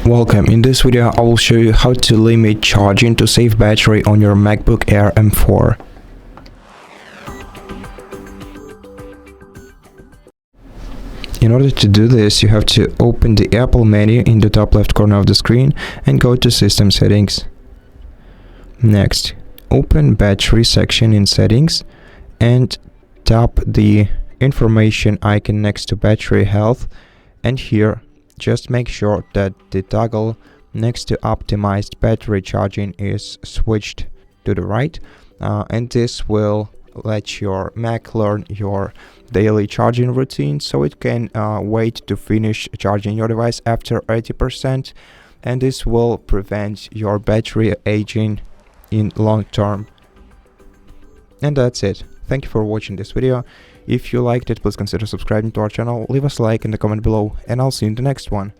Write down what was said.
Welcome. In this video I will show you how to limit charging to save battery on your MacBook Air M4. In order to do this, you have to open the Apple menu in the top left corner of the screen and go to System Settings. Next, open Battery section in Settings and tap the information icon next to Battery Health, and here just make sure that the toggle next to optimized battery charging is switched to the right, and this will let your Mac learn your daily charging routine, so it can wait to finish charging your device after 80%, and this will prevent your battery aging in long term. And that's it. Thank you for watching this video. If you liked it, please consider subscribing to our channel, leave us a like in the comment below, and I'll see you in the next one.